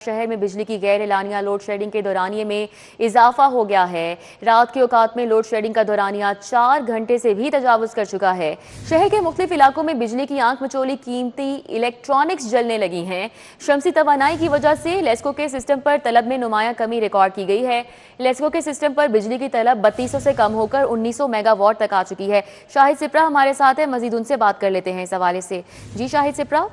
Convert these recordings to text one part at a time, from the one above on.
शहर में बिजली की गैर एलानिया लोड शेडिंग के दौरानिये में इजाफा हो गया है। रात के औकात में लोड शेडिंग का दौरानिया 4 घंटे से भी तजावुज कर चुका है। शहर के मुख्तलिफ इलाकों में बिजली की आंख मचोली कीमती इलेक्ट्रॉनिक्स जलने लगी हैं। शमसी तवानाई की वजह से लेस्को के सिस्टम पर तलब में नुमाया कमी रिकॉर्ड की गई है। लेस्को के सिस्टम पर बिजली की तलब 3200 से कम होकर 1900 मेगावाट तक आ चुकी है। शाहिद सिप्रा हमारे साथ है, मजीद उनसे बात कर लेते हैं इस हवाले से। जी शाहिद सिप्रा।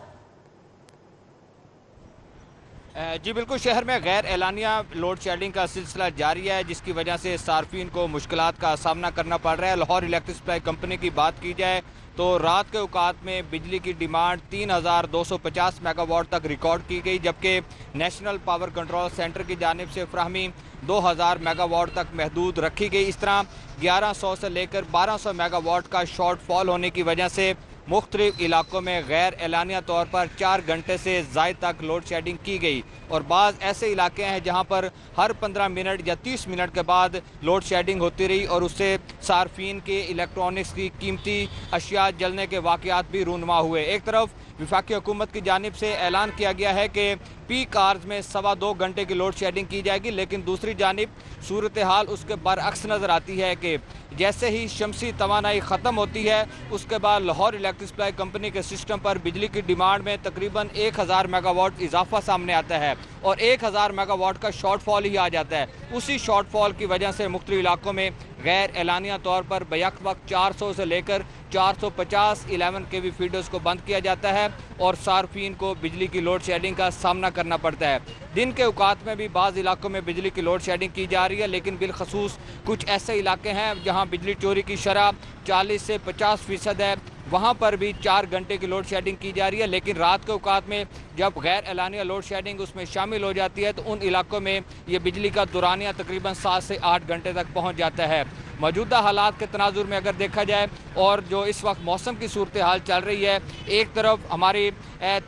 जी बिल्कुल, शहर में गैर एलानिया लोड शेडिंग का सिलसिला जारी है, जिसकी वजह से सार्फिन को मुश्किलात का सामना करना पड़ रहा है। लाहौर इलेक्ट्रिक सप्लाई कंपनी की बात की जाए तो रात के औकात में बिजली की डिमांड 3250 मेगावाट तक रिकॉर्ड की गई, जबकि नेशनल पावर कंट्रोल सेंटर की जानिब से फ्राहमी 2000 मेगावाट तक महदूद रखी गई। इस तरह 1100 से लेकर 1200 मेगावाट का शॉर्टफॉल होने की वजह से मुख्तलिफ इलाकों में गैर एलानिया तौर पर 4 घंटे से ज़ायद तक लोड शेडिंग की गई और बाज़ ऐसे इलाके हैं जहां पर हर 15 मिनट या 30 मिनट के बाद लोड शेडिंग होती रही और उससे सार्फिन के इलेक्ट्रॉनिक्स की कीमती अशिया जलने के वाक़यात भी रूनुमा हुए। एक तरफ वफाकी हुकूमत की जानिब से ऐलान किया गया है कि पीक आवर्स में 2.25 घंटे की लोड शेडिंग की जाएगी, लेकिन दूसरी जानिब सूरत हाल उसके बरअक्स नज़र आती है कि जैसे ही शमसी तवानाई ख़त्म होती है उसके बाद लाहौर इलेक्ट्रिक सप्लाई कंपनी के सिस्टम पर बिजली की डिमांड में तकरीबन 1000 मेगावाट इजाफा सामने आता है और 1000 मेगावाट का शॉर्टफॉल ही आ जाता है। उसी शॉर्टफॉल की वजह से मुख्तलिफ इलाकों में गैर एलानिया तौर पर बैक वक्त 400 से लेकर 450 11 kV फीडर्स को बंद किया जाता है और सार्फिन को बिजली की लोड शेडिंग का सामना करना पड़ता है। दिन के औकात में भी बाज़ इलाकों में बिजली की लोड शेडिंग की जा रही है, लेकिन बिलखसूस कुछ ऐसे इलाके हैं जहां बिजली चोरी की शरह 40 से 50% है, वहां पर भी 4 घंटे की लोड शेडिंग की जा रही है। लेकिन रात के औकात में जब गैर एलानिया लोड शेडिंग उसमें शामिल हो जाती है तो उन इलाकों में ये बिजली का दुरानिया तकरीबन 7 से 8 घंटे तक पहुंच जाता है। मौजूदा हालात के तनाजुर में अगर देखा जाए और जो इस वक्त मौसम की सूरत हाल चल रही है, एक तरफ हमारी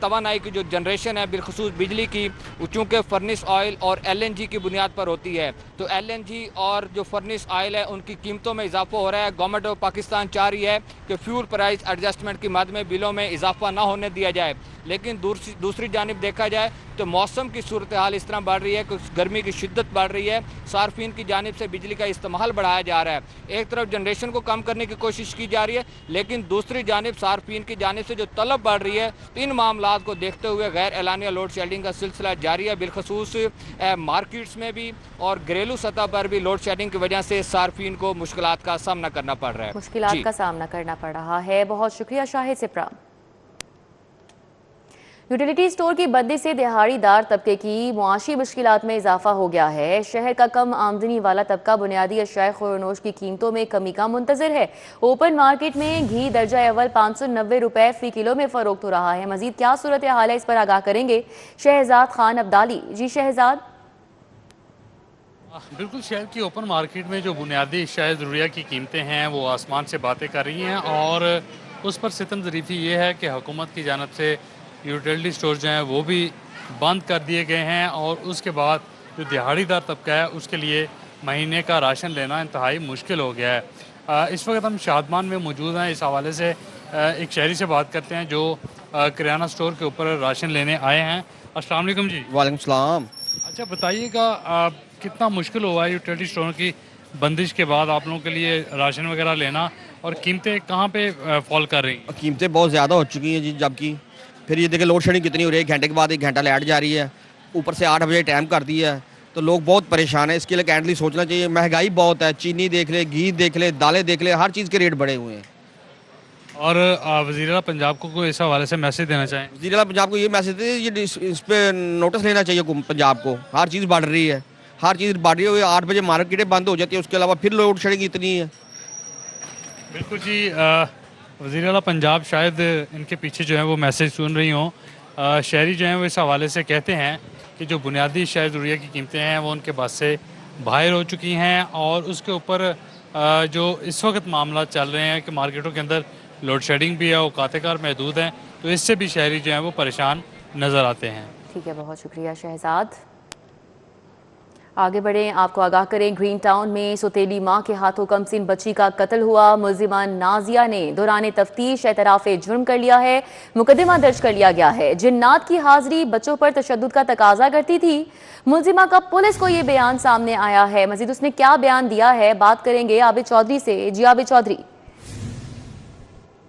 तवानाई की जो जनरेशन है बिलखसूस बिजली की, चूँकि फर्निस ऑयल और LNG की बुनियाद पर होती है, तो LNG और जो फर्निस ऑयल है उनकी कीमतों में इजाफा हो रहा है। गवर्नमेंट ऑफ पाकिस्तान चाह रही है कि फ्यूल प्राइस एडजस्टमेंट की मद में बिलों में इजाफा ना होने दिया जाए, लेकिन दूसरी जानिब देखा जाए तो मौसम की सूरत हाल इस तरह बढ़ रही है कि गर्मी की शिद्दत बढ़ रही है, सार्फिन की जानिब से बिजली का इस्तेमाल बढ़ाया जा रहा है। एक तरफ जनरेशन को कम करने की कोशिश की जा रही है, लेकिन दूसरी जानिब सार्फिन की जानिब से जो तलब बढ़ रही है, इन मामलात को देखते हुए गैर एलानिया लोड शेडिंग का सिलसिला जारी है। बिलखसूस मार्केट्स में भी और घरेलू सतह पर भी लोड शेडिंग की वजह से सार्फिन को मुश्किलात का सामना करना पड़ रहा है। मुश्किलात का सामना करना पड़ रहा है। बहुत शुक्रिया शाहिद सिप्रा। यूटिलिटी स्टोर की बंदी से दिहाड़ीदार तबके की मुआशी मुश्किलात में इजाफा हो गया है। शहर का कम आमदनी वाला तबका बुनियादी अशिया खुरनोश की कीमतों में कमी का मुंतजर है। ओपन मार्केट में घी दर्जा अव्वल 590 रुपए फी किलो में फरोख्त हो रहा है। मजीद क्या सूरत हाल है, इस पर आगाह करेंगे शहजाद खान अब्दाली। जी शहजाद। बिल्कुल, शहर की ओपन मार्केट में जो बुनियादी अशिया ज़रूरिया की कीमतें हैं वो आसमान से बातें कर रही हैं और उस पर सितम ज़रीफ़ी ये है कि हुकूमत की जानब से यूटिलिटी स्टोर जो हैं वो भी बंद कर दिए गए हैं और उसके बाद जो दिहाड़ीदार तबका है उसके लिए महीने का राशन लेना इंतहाई मुश्किल हो गया है। इस वक्त हम शादमान में मौजूद हैं। इस हवाले से एक शहरी से बात करते हैं जो किराना स्टोर के ऊपर राशन लेने आए हैं। अस्सलाम वालेकुम जी। वालेकुम सलाम। अच्छा बताइएगा, कितना मुश्किल हुआ है यूटिलिटी स्टोर की बंदिश के बाद आप लोगों के लिए राशन वगैरह लेना और कीमतें कहाँ पे फॉल कर रही हैं? कीमतें बहुत ज़्यादा हो चुकी हैं जी। जबकि फिर ये देखिए लोड शेडिंग कितनी हो रही है, 1 घंटे के बाद 1 घंटा लाइट जा रही है, ऊपर से 8 बजे टाइम कर दिया है, तो लोग बहुत परेशान हैं। इसके लिए कैंडली सोचना चाहिए। महंगाई बहुत है, चीनी देख ले, घी देख ले, दालें देख ले, हर चीज़ के रेट बढ़े हुए हैं। और वज़ीर आला पंजाब को कोई इस हवाले से मैसेज देना चाहें? वज़ीर आला पंजाब को ये मैसेज दे, ये इस पर नोटिस लेना चाहिए पंजाब को। हर चीज़ बढ़ रही है, हर चीज़ बढ़ रही है। 8 बजे मार्केटें बंद हो जाती है, उसके अलावा फिर लोड शेडिंग इतनी है। बिल्कुल जी। वज़ीर आला पंजाब शायद इनके पीछे जो है वो मैसेज सुन रही हों। शहरी जो हैं वो इस हवाले से कहते हैं कि जो बुनियादी अशिया ज़रूरिया की कीमतें हैं वो उनके बस से बाहर हो चुकी हैं और उसके ऊपर जो इस वक्त मामला चल रहे हैं कि मार्केटों के अंदर लोड शेडिंग भी है, औकात कार महदूद हैं, तो इससे भी शहरी जो हैं वो परेशान नज़र आते हैं। ठीक है, बहुत शुक्रिया शहजाद। आगे बढ़ें, आपको आगाह करें, ग्रीन टाउन में सौतेली मां के हाथों कमसिन बच्ची का कत्ल हुआ। मुल्जिमा नाजिया ने दौरान तफ्तीश एतराफ़े जुर्म कर लिया है। मुकदमा दर्ज कर लिया गया है। जिन्नात की हाजिरी बच्चों पर तशद्दुद का तकाजा करती थी। मुल्जिमा का पुलिस को ये बयान सामने आया है। मजीद उसने क्या बयान दिया है, बात करेंगे आबिद चौधरी से। जी आबिद चौधरी।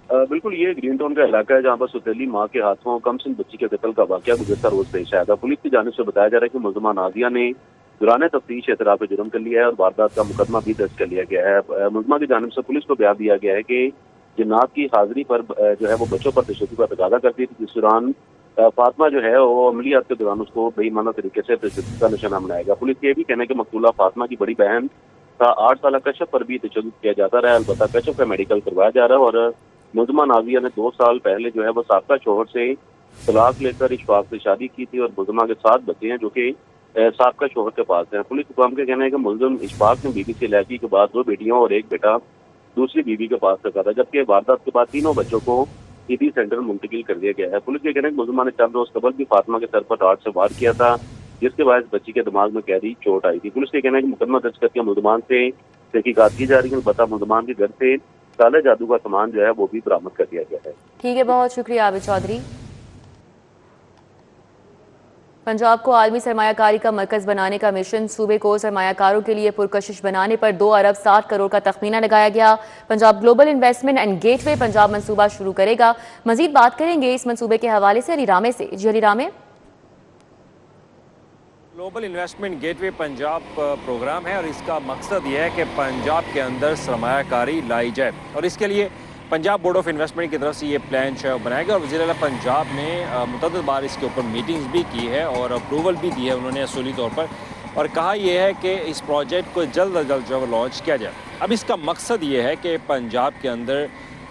बिल्कुल, ये ग्रीन टाउन का इलाका है जहाँ पर सौतेली माँ के हाथों कमसिन बच्ची के कत्ल का वाकया गुज़श्ता रोज पेश आया था। पुलिस की जानिब से बताया जा रहा है कि मुल्जिमा नाजिया ने दौरान तफ्तीश एतराफ़ जुर्म कर लिया है और वारदात का मुकदमा भी दर्ज कर लिया गया है। मुल्जिमा की जानिब से पुलिस को बयान दिया गया है कि जिन्नात की हाजिरी पर जो है वो बच्चों पर तशद्दुद का तकाजा करती थी, जिस दौरान फातिमा जो है वो अमलियात के दौरान उसको बेईमाना तरीके से तशद्दुद का निशाना बनाया गया। पुलिस ये भी कहना है कि मकतूला फातिमा की बड़ी बहन का 8 साल कशफ पर भी तशद्दुद किया जाता रहा। अलबत्ता कशफ का मेडिकल करवाया जा रहा है और मुल्जिमा नाजिया ने 2 साल पहले जो है वो साबका शोहर से तलाक लेकर इशफाक से शादी की थी और मुल्जिमा के 7 बच्चे हैं जो कि साबका शोहर के पास हैं। पुलिस हुकाम का कहना है कि मुल्जिम इशफाक ने बीवी से इलाकी के बाद 2 बेटियों और 1 बेटा दूसरी बीवी के पास रखा था, जबकि वारदात के बाद तीनों बच्चों को ईदी सेंटर में मुंतकिल कर दिया गया है। पुलिस के कहना है कि मुल्जिमा ने चंद रोज कबल भी फातिमा के सर पर राड से वार किया था, जिसके बाद बच्ची के दिमाग में गहरी चोट आई थी। पुलिस के कहना है कि मुकदमा दर्ज करके मुल्जिमान से तहकीकात की जा रही है। बता मुल्जिमान के घर से काले जादू का सामान जो है वो भी बरामद कर दिया गया है। ठीक है, बहुत शुक्रिया आबिद चौधरी। पंजाब को आलमी सरमायाकारी का मरकज बनाने का मिशन, सूबे को सरमायाकारों के लिए पुरकशिश बनाने पर 2 अरब 60 करोड़ का तखमीना लगाया गया। Punjab global investment and gateway Punjab मंसूबा शुरू करेगा। मजीद बात करेंगे इस मंसूबे के हवाले से अली रामे से। जी अली रामे। Global investment gateway Punjab program है और इसका मकसद ये है कि पंजाब के अंदर सरमायाकारी लाई जाए और इसके लिए पंजाब बोर्ड ऑफ इन्वेस्टमेंट की तरफ से ये प्लान जो है बनाया गया और वज़ीर आला पंजाब ने मुतअद्दिद बार इसके ऊपर मीटिंग्स भी की है और अप्रूवल भी दी है उन्होंने असूली तौर पर, और कहा यह है कि इस प्रोजेक्ट को जल्द अज जल्द जो है लॉन्च किया जाए। अब इसका मकसद ये है कि पंजाब के अंदर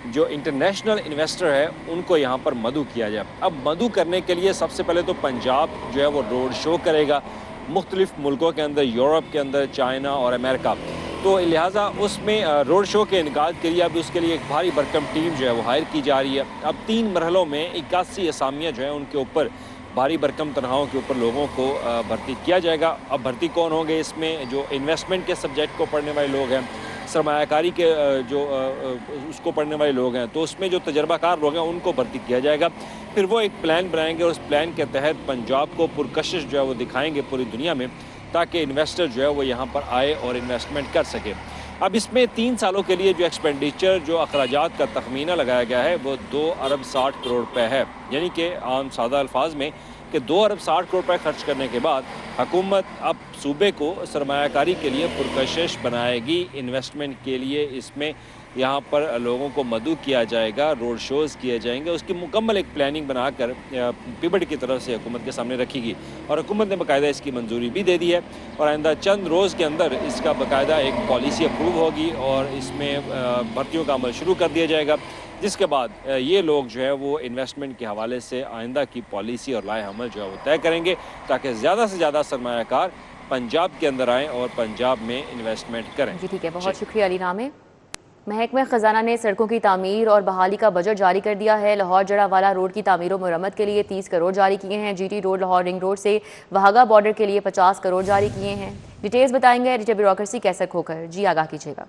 जो इंटरनेशनल इन्वेस्टर है उनको यहाँ पर मदऊ किया जाए। अब मदऊ करने के लिए सबसे पहले तो पंजाब जो है वो रोड शो करेगा मुख्तलिफ मुल्कों के अंदर, यूरोप के अंदर, चाइना और अमेरिका। तो लिहाजा उसमें रोड शो के इनकाद के लिए अब उसके लिए एक भारी भरकम टीम जो है वो हायर की जा रही है। अब 3 मरहलों में 81 असामियाँ जो हैं उनके ऊपर भारी भरकम तनख्वाहों के ऊपर लोगों को भर्ती किया जाएगा। अब भर्ती कौन होंगे इसमें? जो इन्वेस्टमेंट के सब्जेक्ट को पढ़ने वाले लोग हैं, सरमायाकारी के जो उसको पढ़ने वाले लोग हैं, तो उसमें जो तजर्बाकार लोग हैं उनको भर्ती किया जाएगा। फिर वो एक प्लान बनाएंगे और उस प्लान के तहत पंजाब को पुरकशिश जो है वो दिखाएंगे पूरी दुनिया में, ताकि इन्वेस्टर जो है वो यहाँ पर आए और इन्वेस्टमेंट कर सके। अब इसमें 3 सालों के लिए जो एक्सपेंडिचर, जो अखराजात का तखमीना लगाया गया है वो 2 अरब 60 करोड़ रुपये है। यानी कि आम सादा अल्फाज में कि 2 अरब 60 करोड़ रुपये खर्च करने के बाद हुकूमत अब सूबे को सरमायाकारी के लिए पुरकशिश बनाएगी। इन्वेस्टमेंट के लिए इसमें यहाँ पर लोगों को मदऊ किया जाएगा, रोड शोज़ किए जाएंगे, उसकी मुकम्मल एक प्लानिंग बनाकर पीबड की तरफ से हुकूमत के सामने रखेगी और हुकूमत ने बाकायदा इसकी मंजूरी भी दे दी है और आइंदा चंद रोज़ के अंदर इसका बाकायदा एक पॉलिसी अप्रूव होगी और इसमें भर्तियों का अमल शुरू कर दिया जाएगा, जिसके बाद ये लोग जो है वो इन्वेस्टमेंट के हवाले से आइंदा की पॉलिसी और लाए अमल जो है वो तय करेंगे, ताकि ज़्यादा से ज़्यादा सरमायाकार पंजाब के अंदर आएँ और पंजाब में इन्वेस्टमेंट करें। जी ठीक है, बहुत शुक्रिया अली रामे। महकमा खजाना ने सड़कों की तामीर और बहाली का बजट जारी कर दिया है। लाहौर जड़ावाला रोड की तामीर और मुरम्मत के लिए 30 करोड़ जारी किए हैं। GT road Lahore ring road से वहागा बॉर्डर के लिए 50 करोड़ जारी किए हैं। डिटेल्स बताएंगे एडिटर ब्यूरोक्रेसी कैसर खोकर। जी आगाह कीजिएगा।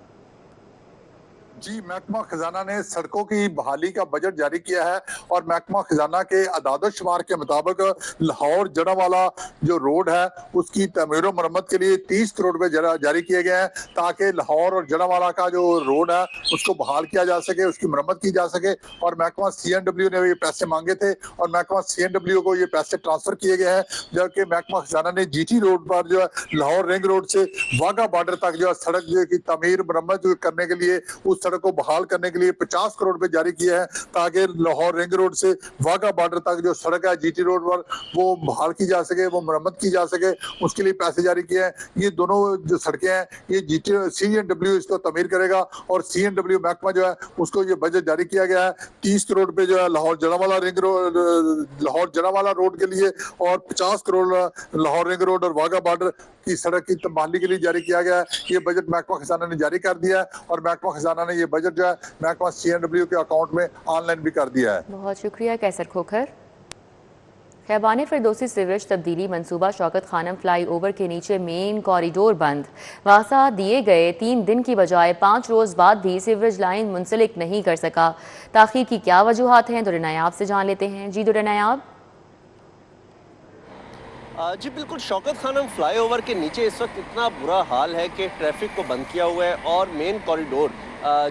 जी, महकमा खजाना ने सड़कों की बहाली का बजट जारी किया है और महकमा खजाना के अदाद-ओ-शुमार के मुताबिक लाहौर जड़ावाला जो रोड है उसकी तमीर और मरम्मत के लिए 30 करोड़ रुपए जारी किए गए हैं, ताकि लाहौर और जड़ावाला का जो रोड है उसको बहाल किया जा सके, उसकी मरम्मत की जा सके। और महकमा CNW ने ये पैसे मांगे थे और महकमा CNW को ये पैसे ट्रांसफर किए गए हैं, जबकि महकमा खजाना ने GT रोड पर जो है लाहौर रिंग रोड से वाघा बॉर्डर तक जो है सड़क की तमीर मरम्मत करने के लिए, उस सड़क को बहाल करने के लिए 50 करोड़ रुपए जारी किए हैं, ताकि लाहौर रिंग रोड से वाघा बॉर्डर तक जो सड़क है GT रोड पर वो बहाल की जा सके, वो मरम्मत की जा सके, उसके लिए पैसे जारी किए हैं। ये दोनों जो सड़कें हैं ये CNW इसको तमीर करेगा और CNW महकमा जो है उसको ये बजट जारी किया गया है। 30 करोड़ रुपए जो है लाहौर जड़ावाला रोड के लिए और 50 करोड़ लाहौर रिंग रोड और वाघा बॉर्डर की सड़क की बहाली के लिए जारी किया गया है। ये बजट महकमा खजाना ने जारी कर दिया है और महकमा खजाना ने ये बजट जो है महकमा CNW के अकाउंट में ऑनलाइन भी कर दिया है। बहुत शुक्रिया कैसर खोखर। खैबान फिरदौसी सीवरेज तब्दीली मंसूबा शौकत खानम फ्लाई ओवर के नीचे मेन कॉरिडोर बंद। वसाअत दिए गए 3 दिन की बजाय 5 रोज बाद भी सीवरेज लाइन मुंसलिक नहीं कर सका। ताखीर की क्या वजूहात हैं, दुर्र नायाब से जान लेते हैं। जी दुर्र नायाब। जी बिल्कुल, शौकत खानम फ्लाईओवर के नीचे इस वक्त इतना बुरा हाल है कि ट्रैफिक को बंद किया हुआ है और मेन कॉरिडोर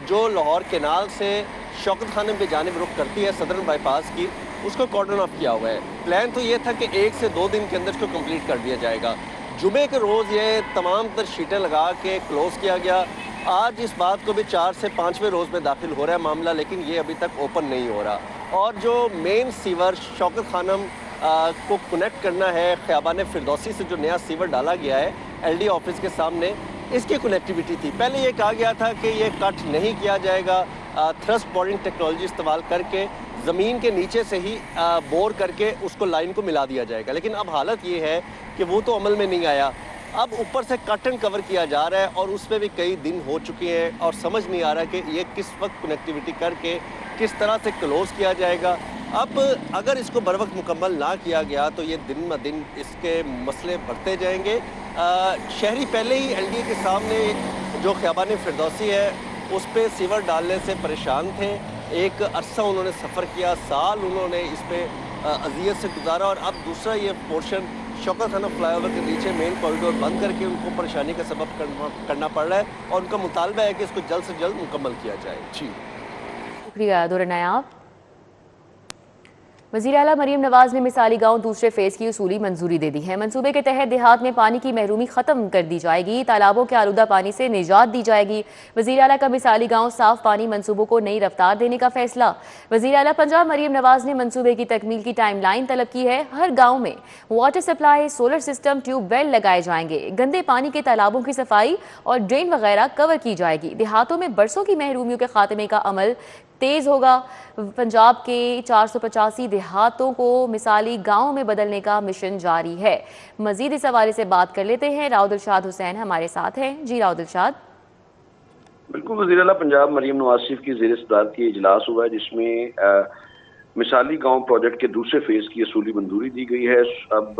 जो लाहौर केनाल से शौकत खानम की जानिब रुख करती है सदर्न बाईपास की, उसको कॉर्डन ऑफ किया हुआ है। प्लान तो ये था कि 1 से 2 दिन के अंदर इसको कंप्लीट कर दिया जाएगा। जुमे के रोज़ ये तमाम तर शीटें लगा के क्लोज किया गया। आज इस बात को भी 4 से 5वें रोज़ में दाखिल हो रहा है मामला, लेकिन ये अभी तक ओपन नहीं हो रहा। और जो मेन सीवर शौकत खानम को कनेक्ट करना है खयाबान फिरदौसी से, जो नया सीवर डाला गया है LD ऑफिस के सामने, इसकी कनेक्टिविटी थी। पहले ये कहा गया था कि ये कट नहीं किया जाएगा, थ्रस्ट बोरिंग टेक्नोलॉजी इस्तेमाल करके ज़मीन के नीचे से ही बोर करके उसको लाइन को मिला दिया जाएगा। लेकिन अब हालत ये है कि वो तो अमल में नहीं आया। अब ऊपर से कट एंड कवर किया जा रहा है और उसमें भी कई दिन हो चुके हैं और समझ नहीं आ रहा कि ये किस वक्त कनेक्टिविटी करके किस तरह से क्लोज किया जाएगा। अब अगर इसको बर वक्त मुकम्मल ना किया गया तो ये दिन ब दिन इसके मसले बढ़ते जाएंगे। शहरी पहले ही LDA के सामने जो खयाबान फिरदौसी है उस पर सीवर डालने से परेशान थे। एक अरसा उन्होंने सफ़र किया, साल उन्होंने इस पर अजियत से गुजारा और अब दूसरा ये पोर्शन शौकत खानम फ्लाईओवर के नीचे मेन कॉरिडोर बंद करके उनको परेशानी का सबब करना पड़ रहा है और उनका मुतालबा है कि इसको जल्द से जल्द मुकम्मल किया जाए। जी शुक्रिया दुर्र नायाब। वज़ीर आला मरीम नवाज ने मिसाली गांव दूसरे फेज की उसूली मंजूरी दे दी है। मंसूबे के तहत देहात में पानी की महरूमी खत्म कर दी जाएगी, तालाबों के आलूदा पानी से निजात दी जाएगी। वज़ीर आला का मिसाली गांव साफ पानी मंसूबों को नई रफ्तार देने का फैसला। वज़ीर आला पंजाब मरीम नवाज ने मंसूबे की तकमील की टाइमलाइन तलब की है। हर गाँव में water supply, solar system, tubewell लगाए जाएंगे। गंदे पानी के तालाबों की सफाई और ड्रेन वगैरह कवर की जाएगी। देहातों में बरसों की महरूमियों के खात्मे का अमल तेज होगा। पंजाब के 485 देहातों को मिसाली गांव में बदलने का मिशन जारी है। मजीद इस हवाले से बात कर लेते हैं। राव दिलशाद हुसैन हमारे साथ हैं। जी राव दिलशाद। बिल्कुल, वज़ीर आला पंजाब मरीम नवाज शरीफ की ज़ेर सदारत की इजलास हुआ है जिसमें मिसाली गांव प्रोजेक्ट के दूसरे फेज की असूली मंजूरी दी गई है। अब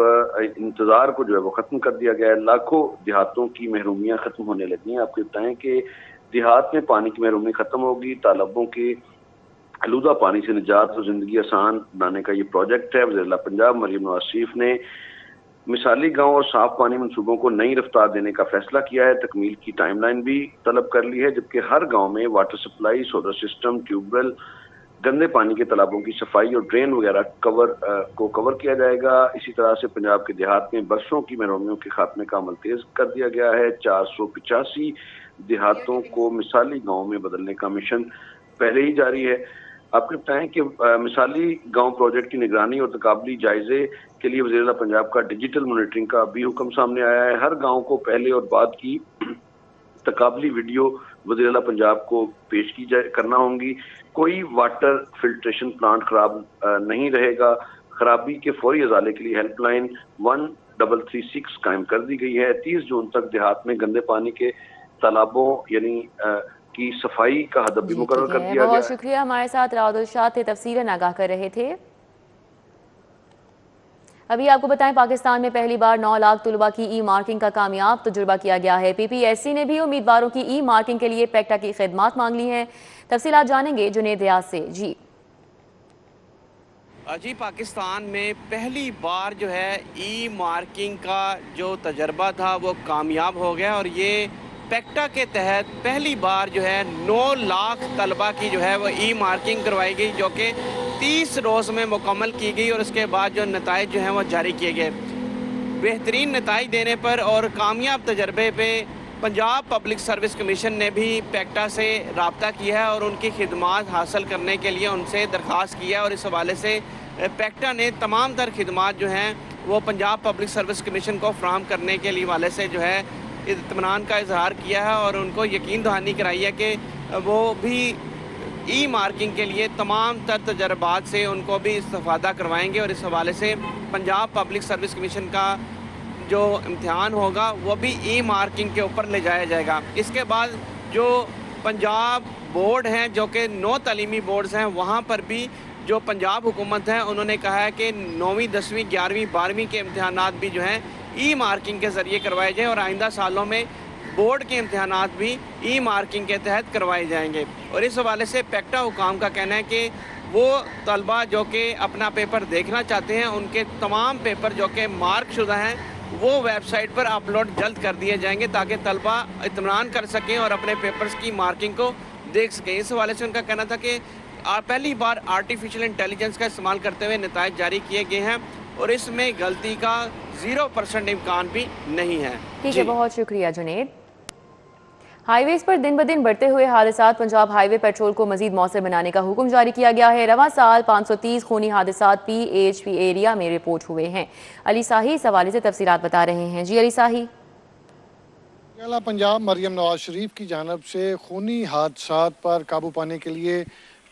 इंतजार को जो है वो खत्म कर दिया गया है। लाखों देहातों की महरूमियाँ खत्म होने लगी हैं। आपको बताएं कि देहात में पानी की महरूमी खत्म होगी। तालाबों के आलूदा पानी से निजात और जिंदगी आसान बनाने का ये प्रोजेक्ट है। वज़ीर आला पंजाब मरीम नवाज शरीफ ने मिसाली गांव और साफ पानी मंसूबों को नई रफ्तार देने का फैसला किया है। तकमील की टाइमलाइन भी तलब कर ली है, जबकि हर गांव में water supply, solar system, tubewell, गंदे पानी के तालाबों की सफाई और ड्रेन वगैरह कवर किया जाएगा। इसी तरह से पंजाब के देहात में बरसों की महरूमियों के खात्मे का अमल तेज कर दिया गया है। 485 देहातों को मिसाली गांव में बदलने का मिशन पहले ही जारी है। आपको बताएं कि मिसाली गांव प्रोजेक्ट की निगरानी और तकाबली जायजे के लिए वज़ीर आला पंजाब का डिजिटल मॉनिटरिंग का भी हुक्म सामने आया है। हर गांव को पहले और बाद की तकाबली वीडियो वज़ीर आला पंजाब को पेश करना होंगी। कोई वाटर फिल्ट्रेशन प्लांट खराब नहीं रहेगा। खराबी के फौरी अजाले के लिए हेल्पलाइन 1336 कायम कर दी गई है। 30 जून तक देहात में गंदे पानी के तालाबों यानी की सफाई का हदफ भी मुकर्रर कर दिया गया। बहुत शुक्रिया, हमारे साथ राव दिलशाद थे, तफसीलन आगाह कर रहे थे। अभी आपको बताएं, पाकिस्तान में पहली बार 9 लाख तुलबा की ई मार्किंग का कामयाब तजुर्बा किया गया है। PPSC ने भी उम्मीदवारों की ई मार्किंग के लिए पेक्टा की खिदमात मांग ली हैं। तफसीलात जानेंगे जुनेद रियाज से। जी पाकिस्तान में पहली बार जो है ई मार्किंग का जो तजर्बा था वो कामयाब हो गया और ये पेक्टा के तहत पहली बार जो है 9 लाख तलबा की जो है वो ई मार्किंग करवाई गई, जो कि 30 रोज़ में मुकम्मल की गई और उसके बाद जो नताइज जो हैं वो जारी किए गए। बेहतरीन नताइज देने पर और कामयाब तजर्बे पे पंजाब पब्लिक सर्विस कमीशन ने भी पेक्टा से रब्ता किया है और उनकी खिदमात हासिल करने के लिए उनसे दरख्वास्त किया है और इस हवाले से पेक्टा ने तमाम तर खिदमात जो हैं वो पंजाब पब्लिक सर्विस कमीशन को फ्राहम करने के लिए वाले से जो है इत्मीनान का इजहार किया है और उनको यकीन दहानी कराई है कि वो भी ई मार्किंग के लिए तमाम तर तजर्बात से उनको भी इस्तेफादा करवाएंगे और इस हवाले से पंजाब पब्लिक सर्विस कमीशन का जो इम्तिहान होगा वो भी ई मार्किंग के ऊपर ले जाया जाएगा। इसके बाद जो पंजाब बोर्ड हैं जो कि 9 तालीमी बोर्ड्स हैं वहाँ पर भी जो पंजाब हुकूमत है उन्होंने कहा है कि 9वीं 10वीं 11वीं 12वीं के इम्तहानात भी जो हैं ई मार्किंग के ज़रिए करवाए जाएँ और आइंदा सालों में बोर्ड के इम्तहानात भी ई मार्किंग के तहत करवाए जाएंगे। और इस हवाले से पेक्टा हुकाम का कहना है कि वो तलबा जो कि अपना पेपर देखना चाहते हैं उनके तमाम पेपर जो कि मार्क शुदा हैं वो वेबसाइट पर अपलोड जल्द कर दिए जाएंगे ताकि तलबा इत्मीनान कर सकें और अपने पेपर्स की मार्किंग को देख सकें। इस हवाले से उनका कहना था कि पहली बार आर्टिफिशियल इंटेलिजेंस का इस्तेमाल करते हुए नताइज जारी किए गए हैं और इसमें गलती का 0% इम्कान भी नहीं है। ठीक है, बहुत शुक्रिया जुनेद। हाईवेज पर दिन ब दिन बढ़ते हुए हादसात, पंजाब हाईवे पेट्रोल को मजीद मौसर बनाने का हुक्म जारी किया गया है। रवां साल 530 खूनी हादसात PHP एरिया में रिपोर्ट हुए हैं। अली साही इस हवाले से तफसीलात बता रहे हैं। जी अली साही। पंजाब मरियम नवाज शरीफ की जानब से खूनी हादसात पर काबू पाने के लिए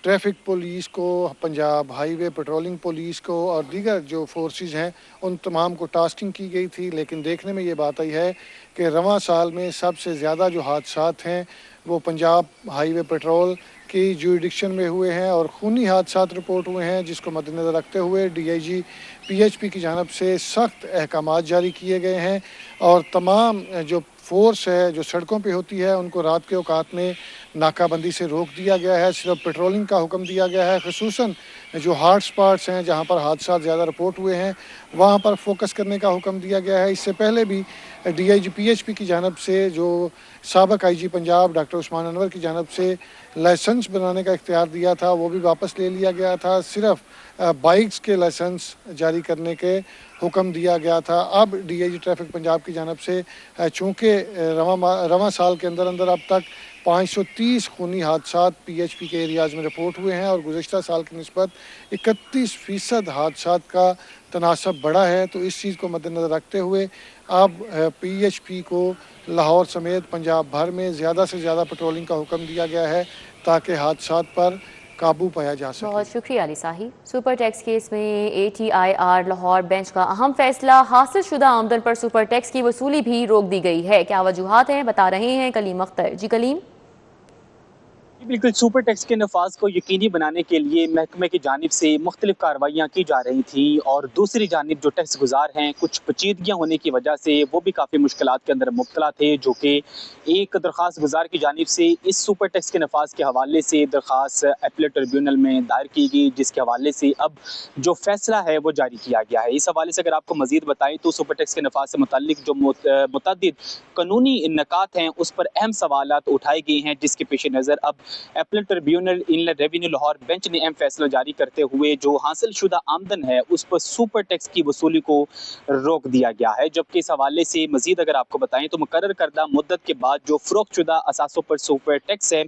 ट्रैफिक पुलिस को, पंजाब हाईवे पेट्रोलिंग पुलिस को और दीगर जो फोर्सेस हैं उन तमाम को टास्किंग की गई थी। लेकिन देखने में ये बात आई है कि रवां साल में सबसे ज़्यादा जो हादसात हैं वो पंजाब हाईवे पेट्रोल की जुरिडिक्शन में हुए हैं और खूनी हादसात रिपोर्ट हुए हैं, जिसको मद्देनज़र रखते हुए DIG PHP की जानब से सख्त अहकामात जारी किए गए हैं और तमाम जो फोर्स है जो सड़कों पे होती है उनको रात के औकात में नाकाबंदी से रोक दिया गया है। सिर्फ पेट्रोलिंग का हुक्म दिया गया है। खुसूसन जो हॉट स्पॉट्स हैं जहाँ पर हादसा ज़्यादा रिपोर्ट हुए हैं वहाँ पर फोकस करने का हुक्म दिया गया है। इससे पहले भी DIG PHP की जानब से जो साबिक IG पंजाब डॉक्टर उस्मान अनवर की जानब से लाइसेंस बनाने का इख्तियार दिया था वो भी वापस ले लिया गया था। सिर्फ बाइक्स के लाइसेंस जारी करने के हुक्म दिया गया था। अब DIG ट्रैफिक पंजाब की जानब से चूँकि रवां साल के अंदर अंदर अब तक 530 खूनी हादसात PHP के एरियाज़ में रिपोर्ट हुए हैं और गुज़श्ता साल की निस्बत 31% हादसात का तनासब बढ़ा है। तो इस चीज़ को मद्देनज़र रखते हुए अब PHP को लाहौर समेत पंजाब भर में ज़्यादा से ज़्यादा पेट्रोलिंग का हुक्म दिया गया है ताकि हादसात पर काबू पाया जा सके। बहुत शुक्रिया अली साही। सुपर टैक्स केस में ATIR लाहौर बेंच का अहम फैसला, हासिल शुदा आमदन पर सुपर टैक्स की वसूली भी रोक दी गई है। क्या वजूहात हैं, बता रहे हैं कलीम अख्तर। जी कलीम। बिल्कुल, सुपर टैक्स के नफाज को यकीनी बनाने के लिए महकमे की जानिब से मुख्तलिफ कार्रवाइयाँ की जा रही थी और दूसरी जानिब जो टैक्स गुजार हैं कुछ पेचीदगियाँ होने की वजह से वो भी काफ़ी मुश्किलात के अंदर मुब्तला थे, जो कि एक दरख्वास्त गुजार की जानिब से इस सुपर टैक्स के नफाज के हवाले से दरख्वास्त अपीलेट ट्रिब्यूनल में दायर की गई, जिसके हवाले से अब जो फैसला है वो जारी किया गया है। इस हवाले से अगर आपको मजीद बताएं तो सुपर टैक्स के नफाज से मुताल्लिक जो मुतअद्दिद कानूनी इन्नकात हैं उस पर अहम सवालात उठाए गए हैं, जिसके पेश नज़र अब appellate tribunal inland revenue Lahore bench ने अहम फैसला जारी करते हुए जो हासिल शुदा आमदन है उस पर सुपर टैक्स की वसूली को रोक दिया गया है। जबकि इस हवाले से मजीद अगर आपको बताएं तो मुकर्रर करदा मुद्दत के बाद जो फरोख्त शुदा असासों पर सुपर टैक्स है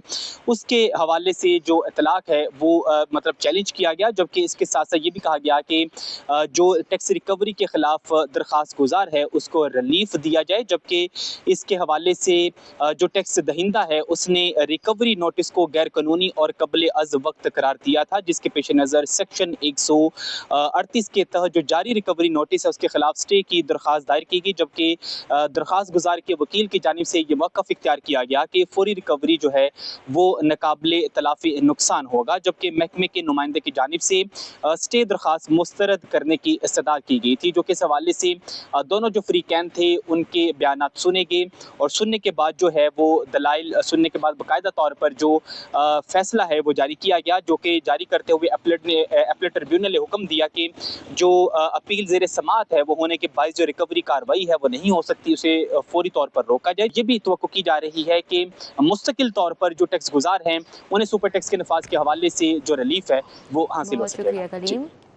उसके हवाले से जो इतलाक है वो मतलब चैलेंज किया गया। जबकि इसके साथ साथ ये भी कहा गया कि जो टैक्स रिकवरी के खिलाफ दरख्वास्त गुजार है उसको रिलीफ दिया जाए। जबकि इसके हवाले से जो टैक्स दहिंदा है उसने रिकवरी नोटिस को गैर कानूनी और कबल अज़ वक्त करार दिया था, जिसके पेश नज़र सेक्शन 138 के तहत जो जारी रिकवरी नोटिस है उसके खिलाफ स्टे की दरख्वास्त दायर की गई। जबकि दरख्वास्त गुजार के वकील की जानिब से ये मौक़िफ़ इख्तियार किया गया कि फौरी रिकवरी जो है वो नाकाबिले तलाफ़ी नुकसान होगा। जबकि महकमे के नुमाइंदे की जानिब से स्टे दरख्वास्त मुस्तरद करने की इस्तदा की गई थी, जो कि इस हवाले से दोनों जो फ्रीकैन थे उनके बयानात सुने गए और सुनने के बाद जो है वो दलाइल सुनने के बाद बाकायदा तौर पर जो फैसला है वो जारी किया गया, जो कि जारी करते हुए अपीलेट ट्रिब्यूनल ने हुक्म दिया कि जो अपील ज़ेर समाअत है वो होने के बायस जो रिकवरी कार्रवाई है वो नहीं हो सकती, उसे फौरी तौर पर रोका जाए। ये भी तवक्को की जा रही है कि मुस्तकिल तौर पर जो टैक्स गुजार हैं उन्हें सुपर टैक्स के नफाज के हवाले से जो रिलीफ है वो हासिल हो सके।